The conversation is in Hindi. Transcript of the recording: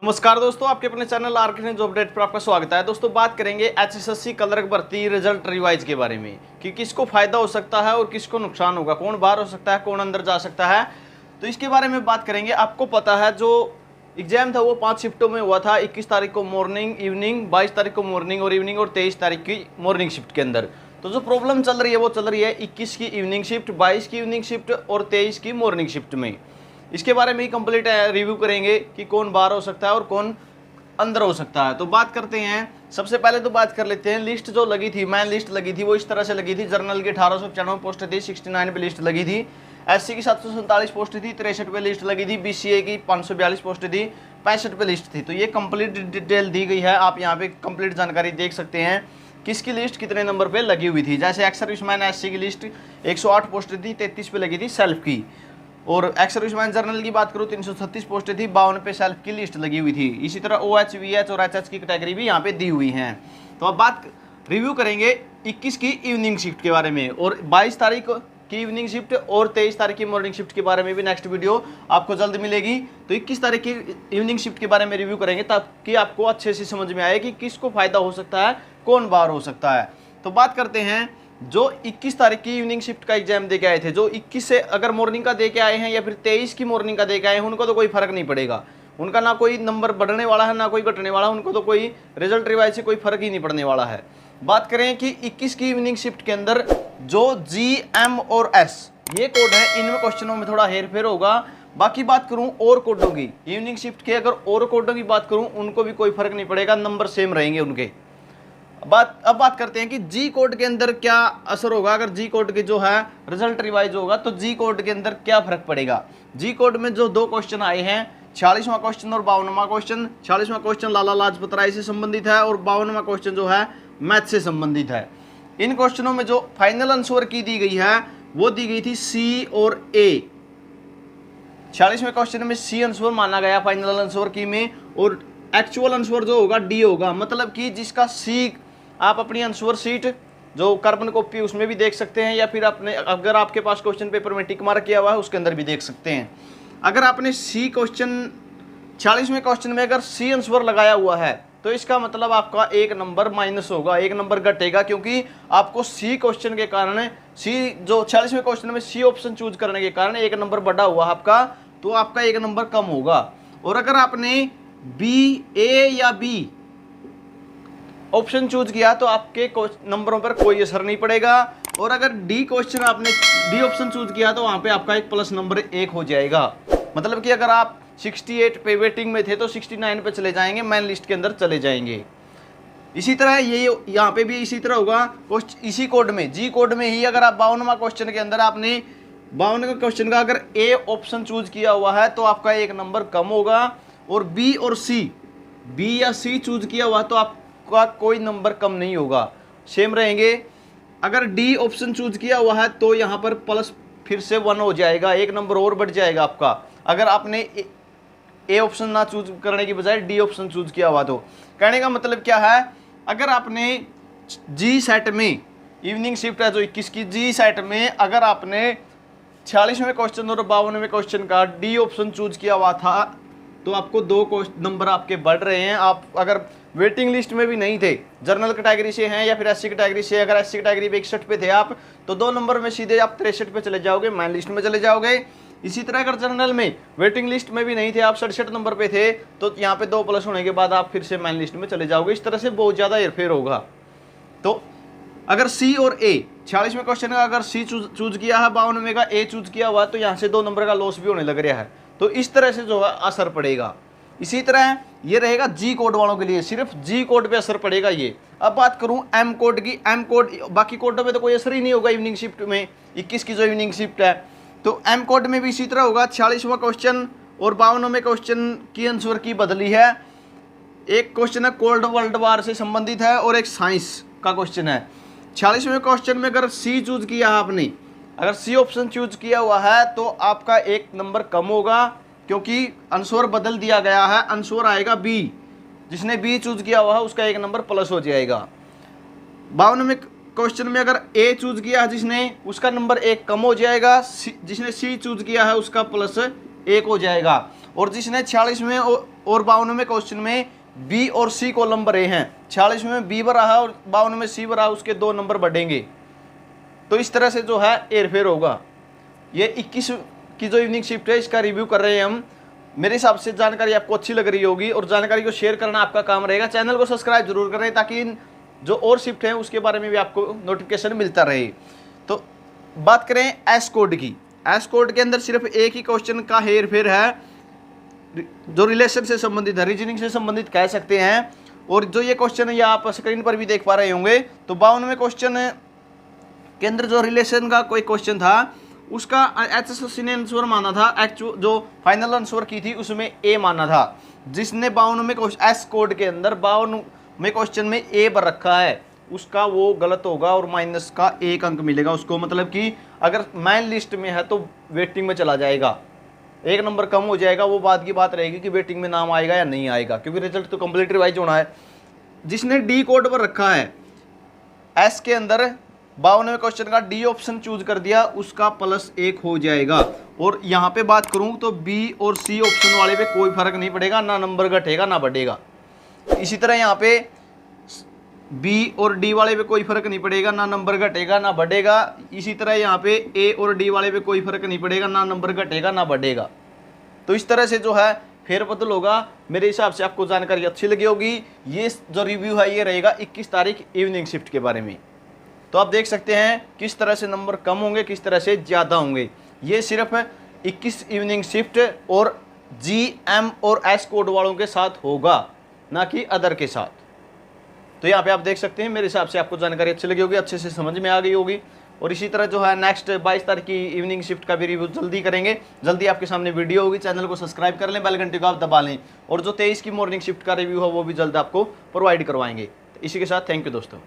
नमस्कार दोस्तों, आपके अपने चैनल आर्किटेक्ट जॉब अपडेट पर आपका स्वागत है। दोस्तों बात करेंगे एचएसएससी क्लर्क भर्ती रिजल्ट रिवाइज के बारे में कि किसको फायदा हो सकता है और किसको नुकसान होगा, कौन बाहर हो सकता है, कौन अंदर जा सकता है। तो इसके बारे में बात करेंगे। आपको पता है जो एग्जाम था वो 5 शिफ्टों में हुआ था। 21 तारीख को मॉर्निंग इवनिंग, 22 तारीख को मॉर्निंग और इवनिंग और 23 तारीख की मॉर्निंग शिफ्ट के अंदर। तो जो प्रॉब्लम चल रही है वो चल रही है 21 की इवनिंग शिफ्ट, 22 की इवनिंग शिफ्ट और 23 की मॉर्निंग शिफ्ट में। इसके बारे में ही कंप्लीट रिव्यू करेंगे कि कौन बाहर हो सकता है और कौन अंदर हो सकता है। तो बात करते हैं। सबसे पहले तो बात कर लेते हैं लिस्ट जो लगी थी, मैन लिस्ट लगी थी वो इस तरह से लगी थी। जर्नल की 1895 पोस्ट थी, 69 पे लिस्ट लगी थी। एससी की 747 पोस्ट थी, 63 पे लिस्ट लगी थी। बीसीए की 542 पोस्ट थी, 65 पे लिस्ट थी। तो ये कंप्लीट डिटेल दी गई है, आप यहाँ पे कंप्लीट जानकारी देख सकते हैं किसकी लिस्ट कितने नंबर पे लगी हुई थी। जैसे एक्स सर्विसमैन एससी की लिस्ट 108 पोस्ट थी, 33 पे लगी थी सेल्फ की। और एक्स सर्विसमैन जर्नल की बात करूँ 336 पोस्टें थी, 52 पे सेल्फ की लिस्ट लगी हुई थी। इसी तरह OH, VH और HH की कैटेगरी भी यहाँ पे दी हुई हैं। तो अब बात रिव्यू करेंगे 21 की इवनिंग शिफ्ट के बारे में और 22 तारीख की इवनिंग शिफ्ट और 23 तारीख की मॉर्निंग शिफ्ट के बारे में भी नेक्स्ट वीडियो आपको जल्द मिलेगी। तो 21 तारीख की इवनिंग शिफ्ट के बारे में रिव्यू करेंगे ताकि आपको अच्छे से समझ में आए कि किसको फायदा हो सकता है, कौन बाहर हो सकता है। तो बात करते हैं जो 21 तारीख की इवनिंग शिफ्ट का एग्जाम दे के आए थे। जो 21 से अगर मॉर्निंग का दे के आए हैं या फिर 23 की मॉर्निंग का दे के आए हैं, उनको तो कोई फर्क नहीं पड़ेगा। उनका ना कोई नंबर बढ़ने वाला है ना कोई घटने वाला है, उनको तो कोई रिजल्ट रिवाइज से कोई फर्क ही नहीं पड़ने वाला है। बात करें कि 21 की इवनिंग शिफ्ट के अंदर जो GM और S ये कोड है, इनमें क्वेश्चनों में थोड़ा हेर फेर होगा। बाकी बात करूं और कोडों की, इवनिंग शिफ्ट के अगर और कोडों की बात करूं उनको भी कोई फर्क नहीं पड़ेगा, नंबर सेम रहेंगे उनके। अब बात करते हैं कि जी कोड के अंदर क्या असर होगा। अगर जी कोड के जो है रिजल्ट रिवाइज होगा तो जी कोड के अंदर क्या फर्क पड़ेगा। जी कोड में जो 2 क्वेश्चन आए हैं, 46वां क्वेश्चन और 52वां क्वेश्चन। 46वां क्वेश्चन लाला लाजपत राय से संबंधित है और 52वां क्वेश्चन जो है मैथ से संबंधित है। इन क्वेश्चनों में जो फाइनल आंसर की दी गई है वो दी गई थी C और A। 46वें क्वेश्चन में C आंसर माना गया फाइनल आंसर की में, और एक्चुअल आंसर जो होगा D होगा। मतलब कि जिसका C आप अपनी आंसर शीट जो कार्बन कॉपी उसमें भी देख सकते हैं, या फिर अपने अगर आपके पास क्वेश्चन पेपर में टिक मार्क किया हुआ है उसके अंदर भी देख सकते हैं। अगर आपने C क्वेश्चन 46वें क्वेश्चन में अगर C आंसर लगाया हुआ है तो इसका मतलब आपका 1 नंबर माइनस होगा, 1 नंबर घटेगा, क्योंकि आपको C क्वेश्चन के कारण C जो 46वें क्वेश्चन में C ऑप्शन चूज करने के कारण 1 नंबर बढ़ा हुआ आपका, तो आपका 1 नंबर कम होगा। और अगर आपने A या B ऑप्शन चूज किया तो आपके नंबरों पर कोई असर नहीं पड़ेगा। और अगर डी क्वेश्चन आपने डी ऑप्शन चूज किया तो वहां पे आपका एक प्लस नंबर 1 हो जाएगा। मतलब कि अगर आप 68 पे वेटिंग में थे तो 69 पे चले जाएंगे, मेन लिस्ट के अंदर चले जाएंगे। इसी तरह ये यहाँ पे भी इसी तरह होगा। इसी कोड में जी कोड में ही अगर आप 52वां क्वेश्चन के अंदर आपने 52वें क्वेश्चन का अगर ए ऑप्शन चूज किया हुआ है तो आपका 1 नंबर कम होगा। और बी और सी, बी या सी चूज किया हुआ तो आप का कोई नंबर कम नहीं होगा, सेम रहेंगे। अगर डी ऑप्शन चूज किया हुआ है तो यहाँ पर प्लस फिर से 1 हो जाएगा, 1 नंबर और बढ़ जाएगा आपका। अगर आपने ए ऑप्शन ना चूज करने की बजाय डी ऑप्शन चूज किया हुआ तो कहने का मतलब क्या है, अगर आपने जी सेट में इवनिंग शिफ्ट है जो 21 की जी सेट में अगर आपने 46वें क्वेश्चन और 52वें क्वेश्चन का डी ऑप्शन चूज किया हुआ था तो आपको 2 नंबर आपके बढ़ रहे हैं। आप अगर वेटिंग लिस्ट में भी नहीं थे, जनरल कैटेगरी से हैं या फिर एससी कैटेगरी से, अगर एससी कैटेगरी पे 61 पे थे आप तो 2 नंबर में सीधे आप 63 पे चले जाओगे, मैन लिस्ट में चले जाओगे। इसी तरह अगर जनरल में वेटिंग लिस्ट में भी नहीं थे, आप 67 नंबर पे थे तो यहाँ पे 2 प्लस होने के बाद आप फिर से मैन लिस्ट में चले जाओगे। इस तरह से बहुत ज़्यादा हेरफेर होगा। तो अगर सी और ए 46वें क्वेश्चन का अगर सी चूज किया है, 52वें का ए चूज किया हुआ तो यहाँ से 2 नंबर का लॉस भी होने लग रहा है। तो इस तरह से जो है असर पड़ेगा। इसी तरह ये रहेगा जी कोड वालों के लिए, सिर्फ जी कोड पे असर पड़ेगा ये। अब बात करूं एम कोड की, एम कोड बाकी कोडों में तो कोई असर ही नहीं होगा इवनिंग शिफ्ट में, 21 की जो इवनिंग शिफ्ट है। तो एम कोड में भी इसी तरह होगा। 46वां क्वेश्चन और 52वें क्वेश्चन की आंसर की बदली है। एक क्वेश्चन है कोल्ड वर्ल्ड वार से संबंधित है और एक साइंस का क्वेश्चन है। 46वें क्वेश्चन में अगर सी चूज किया है आपने, अगर सी ऑप्शन चूज किया हुआ है तो आपका 1 नंबर कम होगा, क्योंकि आंसर बदल दिया गया है। आंसर आएगा बी, जिसने बी चूज किया हुआ है उसका 1 नंबर प्लस हो जाएगा। 52वें क्वेश्चन में अगर ए चूज किया है जिसने, उसका नंबर 1 कम हो जाएगा। जिसने सी चूज किया है उसका प्लस 1 हो जाएगा। और जिसने 46वें और 52वें क्वेश्चन में बी और सी कॉलम भरे हैं। 46 में बी भरा है और 52 में सी भरा है, उसके 2 नंबर बढ़ेंगे। तो इस तरह से जो है हेरफेर होगा। ये 21 की जो इवनिंग शिफ्ट है इसका रिव्यू कर रहे हैं हम। मेरे हिसाब से जानकारी आपको अच्छी लग रही होगी और जानकारी को शेयर करना आपका काम रहेगा। चैनल को सब्सक्राइब जरूर करें ताकि इन जो और शिफ्ट हैं उसके बारे में भी आपको नोटिफिकेशन मिलता रहे। तो बात करें एस कोड की। एस कोड के अंदर सिर्फ एक ही क्वेश्चन का हेर फेर है जो रिलेशन से संबंधित है, रीजनिंग से संबंधित कह सकते हैं। और जो ये क्वेश्चन है ये आप स्क्रीन पर भी देख पा रहे होंगे। तो 52वें क्वेश्चन के अंदर जो रिलेशन का कोई क्वेश्चन था उसका HSSC ने आंसर माना था, एक्चुअल जो फाइनल आंसर की थी उसमें ए माना था। जिसने 52वें क्वेश्चन एस कोड के अंदर 52वें क्वेश्चन में ए भर रखा है उसका वो गलत होगा और माइनस का 1 अंक मिलेगा उसको। मतलब कि अगर मेन लिस्ट में है तो वेटिंग में चला जाएगा, 1 नंबर कम हो जाएगा। वो बात की बात रहेगी कि वेटिंग में नाम आएगा या नहीं आएगा, क्योंकि रिजल्ट तो कंप्लीट रिवाइज होना है। जिसने डी कोड पर रखा है एस के अंदर 52वें क्वेश्चन का डी ऑप्शन चूज कर दिया उसका +1 हो जाएगा। और यहाँ पे बात करूँ तो बी और सी ऑप्शन वाले पे कोई फर्क नहीं पड़ेगा, ना नंबर घटेगा ना बढ़ेगा। इसी तरह यहाँ पे बी और डी वाले पे कोई फर्क नहीं पड़ेगा, ना नंबर घटेगा ना बढ़ेगा। इसी तरह यहाँ पे ए और डी वाले पे कोई फर्क नहीं पड़ेगा, ना नंबर घटेगा ना बढ़ेगा। तो इस तरह से जो है फेरबदल होगा। मेरे हिसाब से आपको जानकारी अच्छी लगी होगी। ये जो रिव्यू है ये रहेगा 21 तारीख इवनिंग शिफ्ट के बारे में। तो आप देख सकते हैं किस तरह से नंबर कम होंगे, किस तरह से ज़्यादा होंगे। ये सिर्फ 21 इवनिंग शिफ्ट और GM और S कोड वालों के साथ होगा, ना कि अदर के साथ। तो यहाँ पे आप देख सकते हैं। मेरे हिसाब से आपको जानकारी अच्छी लगी होगी, अच्छे से समझ में आ गई होगी। और इसी तरह जो है नेक्स्ट 22 तारीख की इवनिंग शिफ्ट का भी रिव्यू जल्दी करेंगे। जल्दी आपके सामने वीडियो होगी। चैनल को सब्सक्राइब कर लें, बेल घंटे को आप दबा लें। और जो 23 की मॉर्निंग शिफ्ट का रिव्यू है वो भी जल्द आपको प्रोवाइड करवाएंगे। तो इसी के साथ थैंक यू दोस्तों।